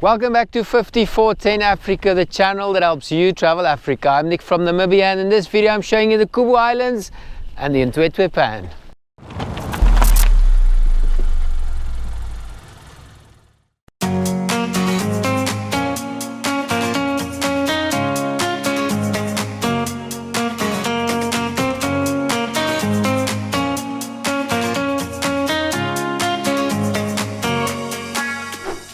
Welcome back to 5410 Africa, the channel that helps you travel Africa. I'm Nick from Namibia, and in this video I'm showing you the Kubu Islands and the Ntwetwe Pan.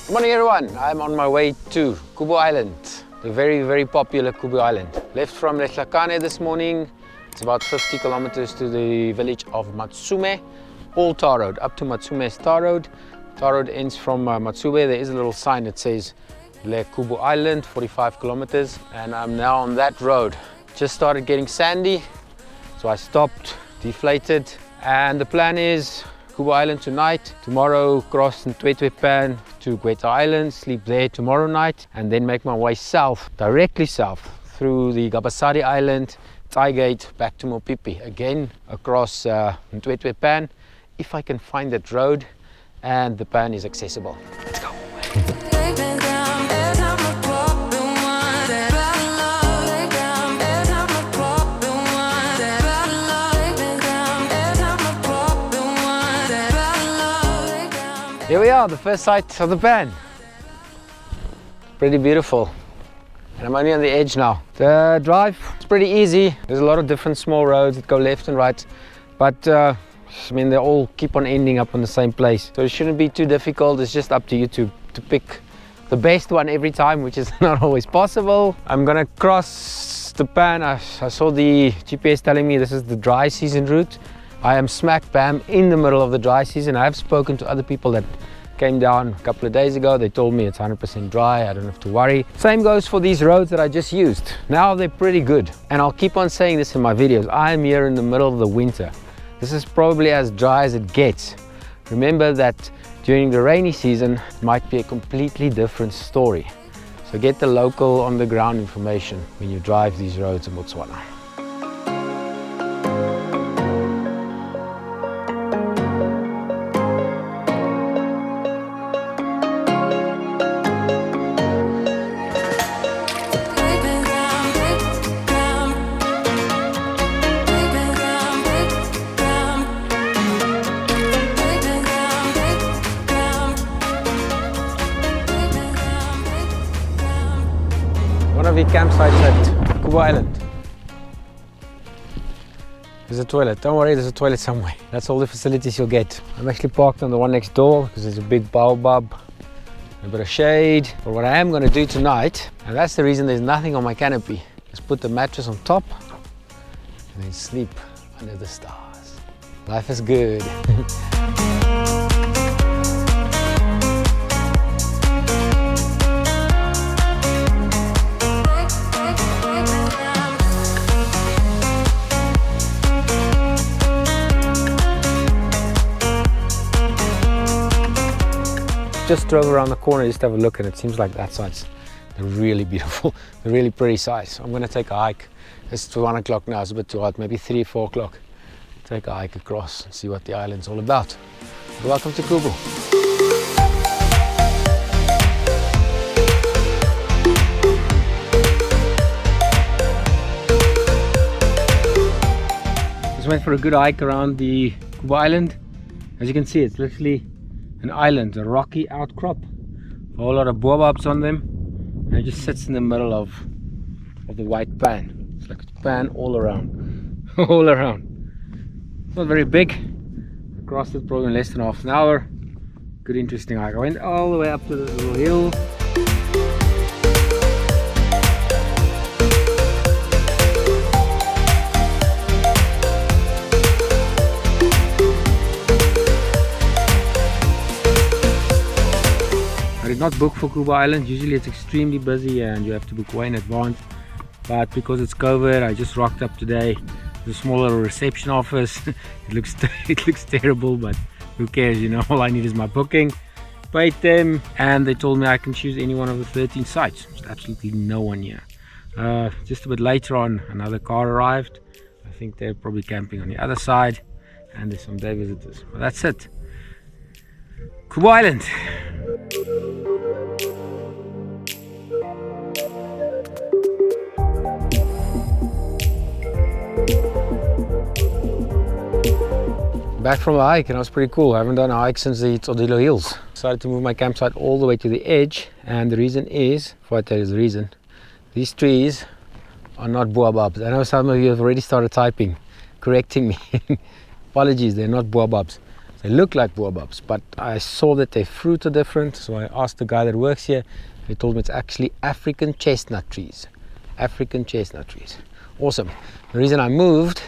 Good morning everyone, I'm on my way to Kubu Island, the very popular Kubu Island. Left from Letlhakane this morning. It's about 50 kilometers to the village of Mmatshumo, all tar road, up to Mmatshumo's tar road. Tar road ends from Mmatshumo. There is a little sign that says Kubu Island, 45 kilometers, and I'm now on that road. Just started getting sandy, so I stopped, deflated, and the plan is Kubu Island tonight, tomorrow cross Ntwetwe Pan to Gweta Island, sleep there tomorrow night, and then make my way south, directly south, through the Gabasadi Island, Gate, back to Mopipi, again across Ntwetwe Pan, if I can find that road and the pan is accessible. Let's go! Here we are, the first sight of the pan. Pretty beautiful. And I'm only on the edge now. The drive is pretty easy. There's a lot of different small roads that go left and right. But I mean, they all keep on ending up on the same place. So it shouldn't be too difficult. It's just up to you to pick the best one every time, which is not always possible. I'm gonna cross the pan. I saw the GPS telling me this is the dry season route. I am smack bam in the middle of the dry season. I have spoken to other people that came down a couple of days ago. They told me it's 100% dry, I don't have to worry. Same goes for these roads that I just used. Now they're pretty good. And I'll keep on saying this in my videos. I am here in the middle of the winter. This is probably as dry as it gets. Remember that during the rainy season, it might be a completely different story. So get the local on the ground information when you drive these roads in Botswana. One of the campsites at Kubu Island. There's a toilet. Don't worry, there's a toilet somewhere. That's all the facilities you'll get. I'm actually parked on the one next door because there's a big baobab, a bit of shade. But what I am going to do tonight, and that's the reason there's nothing on my canopy, is put the mattress on top and then sleep under the stars. Life is good. Just drove around the corner just to have a look, and it seems like that side's really beautiful, a really pretty size. So I'm going to take a hike. It's 1 o'clock now, it's a bit too hot, maybe 3 or 4 o'clock. Take a hike across and see what the island's all about. Welcome to Kubu. Just went for a good hike around the Kubu Island. As you can see, it's literally an island, a rocky outcrop, a whole lot of baobabs on them, and it just sits in the middle of the white pan. It's like a pan all around, all around. It's not very big. I crossed it probably in less than half an hour. Good, interesting hike. I went all the way up to the little hill. I did not book for Kubu Island. Usually it's extremely busy and you have to book way in advance, but because it's COVID, I just rocked up today. There's a small little reception office. it looks terrible, but who cares, you know. All I need is my booking. Paid them and they told me I can choose any one of the 13 sites. There's absolutely no one here. Just a bit later on, another car arrived. I think they're probably camping on the other side, and there's some day visitors. But that's it. Kubu Island. back from the hike and it was pretty cool. I haven't done a hike since the Tsodilo Hills. Decided to move my campsite all the way to the edge, and the reason is, before I tell you the reason, these trees are not baobabs. I know some of you have already started typing, correcting me. Apologies, they're not baobabs. They look like baobabs, but I saw that their fruit are different, so I asked the guy that works here. He told me it's actually African chestnut trees. African chestnut trees. Awesome. The reason I moved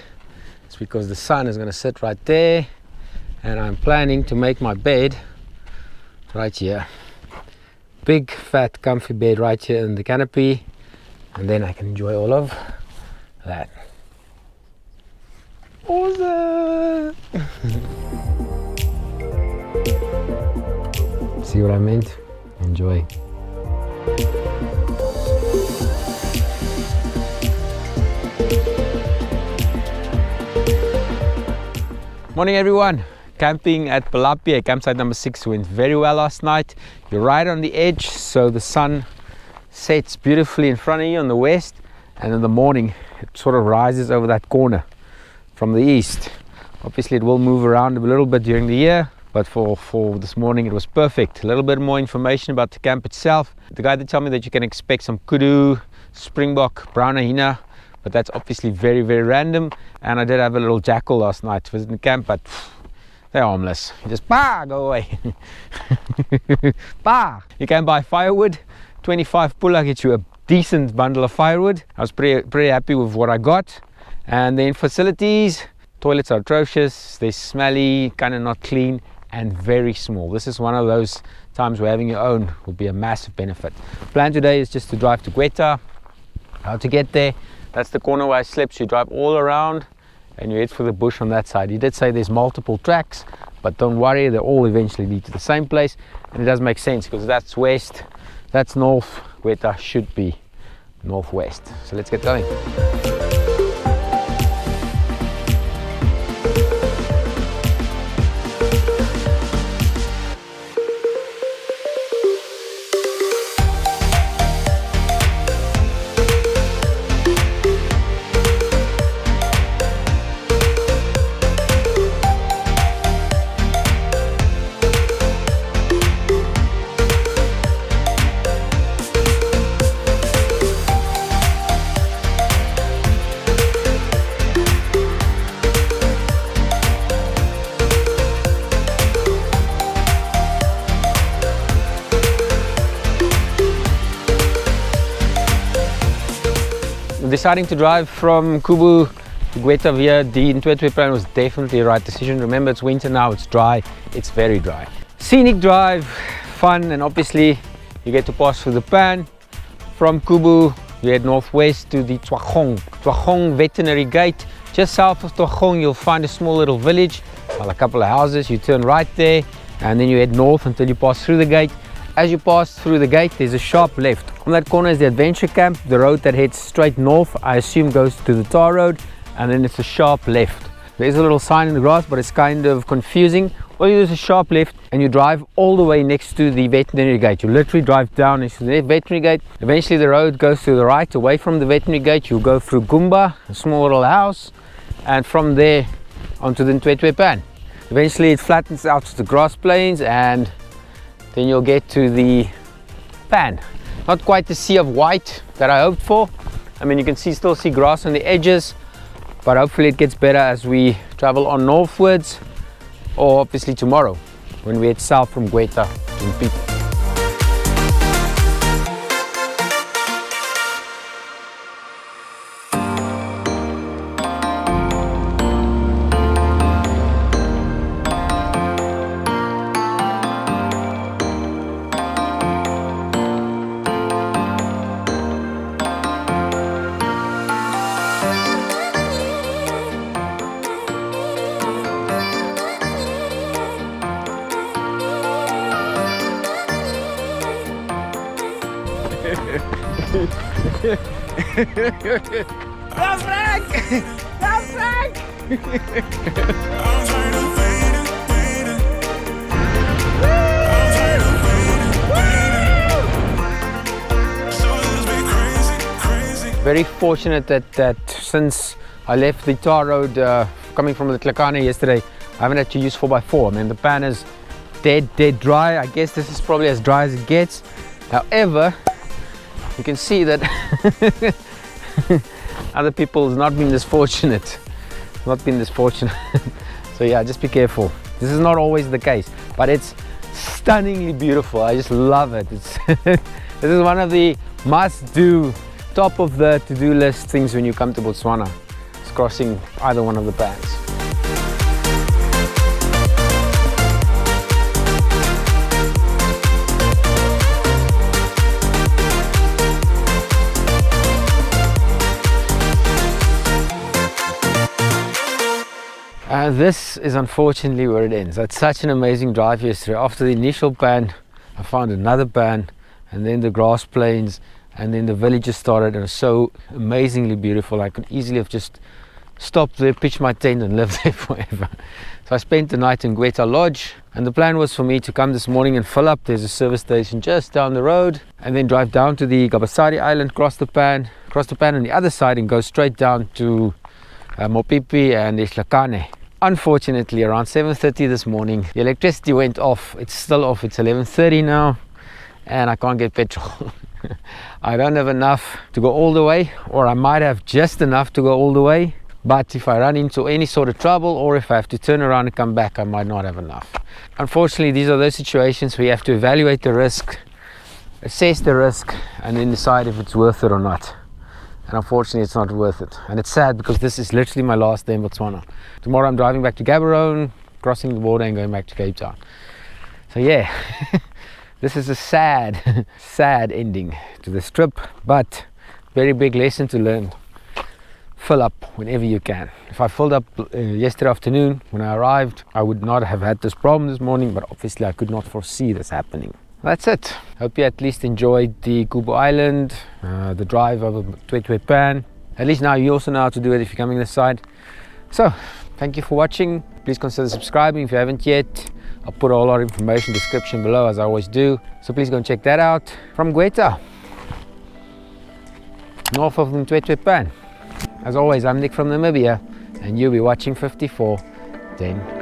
is because the sun is going to sit right there, and I'm planning to make my bed right here. Big, fat, comfy bed right here in the canopy, and then I can enjoy all of that. Awesome! See what I meant? Enjoy. Morning everyone, camping at Palapia, campsite number 6 went very well last night. You're right on the edge, so the sun sets beautifully in front of you on the west, and in the morning it sort of rises over that corner from the east. Obviously it will move around a little bit during the year, but for this morning it was perfect. A little bit more information about the camp itself. The guy did tell me that you can expect some kudu, springbok, brown hyena, but that's obviously very, very random. And I did have a little jackal last night visiting the camp, but they're harmless. You just go away. You can buy firewood. 25 pula gets you a decent bundle of firewood. I was pretty happy with what I got. And then facilities, toilets are atrocious, they're smelly, kind of not clean, and very small. This is one of those times where having your own will be a massive benefit. Plan today is just to drive to Gweta. How to get there? That's the corner where I slept. So you drive all around and you head for the bush on that side. He did say there's multiple tracks, but don't worry, they all eventually lead to the same place. And it does make sense because that's west, that's north, Gweta should be northwest. So let's get going. Deciding to drive from Kubu to Gweta via the Ntwetwe Pan was definitely the right decision. Remember, it's winter now, it's dry, it's very dry. Scenic drive, fun, and obviously you get to pass through the pan. From Kubu, you head northwest to the Ntwetwe Veterinary Gate. Just south of Ntwetwe, you'll find a small little village, well, a couple of houses. You turn right there, and then you head north until you pass through the gate. As you pass through the gate, there's a sharp left. On that corner is the adventure camp. The road that heads straight north, I assume, goes to the tar road, and then it's a sharp left. There's a little sign in the grass, but it's kind of confusing. All you do is a sharp left, and you drive all the way next to the veterinary gate. You literally drive down into the veterinary gate. Eventually the road goes to the right, away from the veterinary gate. You'll go through Gumba, a small little house, and from there onto the Ntwetwe Pan. Eventually it flattens out to the grass plains, and then you'll get to the pan. Not quite the sea of white that I hoped for. I mean, you can still see grass on the edges, but hopefully it gets better as we travel on northwards, or obviously tomorrow when we head south from Gweta to Mpita. That's Frank! That's Frank! Very fortunate that since I left the tar road coming from Letlhakane yesterday, haven't had to use 4x4. I mean, the pan is dead dry. I guess this is probably as dry as it gets. However, you can see that other people has not been this fortunate. So yeah, just be careful. This is not always the case, but it's stunningly beautiful. I just love it. This is one of the must-do, top of the to-do list things when you come to Botswana. It's crossing either one of the pans. This is unfortunately where it ends. That's such an amazing drive yesterday. After the initial pan, I found another pan, and then the grass plains, and then the villages started. It was so amazingly beautiful. I could easily have just stopped there, pitched my tent and lived there forever. So I spent the night in Gweta Lodge, and the plan was for me to come this morning and fill up. There's a service station just down the road, and then drive down to the Kubu Island, cross the pan on the other side, and go straight down to Mopipi and Letlhakane. Unfortunately, around 7:30 this morning, the electricity went off. It's still off. It's 11:30 now, and I can't get petrol. I don't have enough to go all the way, or I might have just enough to go all the way. But if I run into any sort of trouble, or if I have to turn around and come back, I might not have enough. Unfortunately, these are those situations where you have to evaluate the risk, assess the risk, and then decide if it's worth it or not. And unfortunately, it's not worth it. And it's sad because this is literally my last day in Botswana. Tomorrow I'm driving back to Gaborone, crossing the border and going back to Cape Town. So yeah, this is a sad, sad ending to this trip, but very big lesson to learn. Fill up whenever you can. If I filled up yesterday afternoon when I arrived, I would not have had this problem this morning, but obviously I could not foresee this happening. That's it. Hope you at least enjoyed the Kubu Island, the drive over Ntwetwe Pan. At least now you also know how to do it if you're coming this side. So, thank you for watching. Please consider subscribing if you haven't yet. I'll put all our information in the description below, as I always do. So please go and check that out. From Gweta, north of Ntwetwe Pan. As always, I'm Nick from Namibia, and you'll be watching 5410.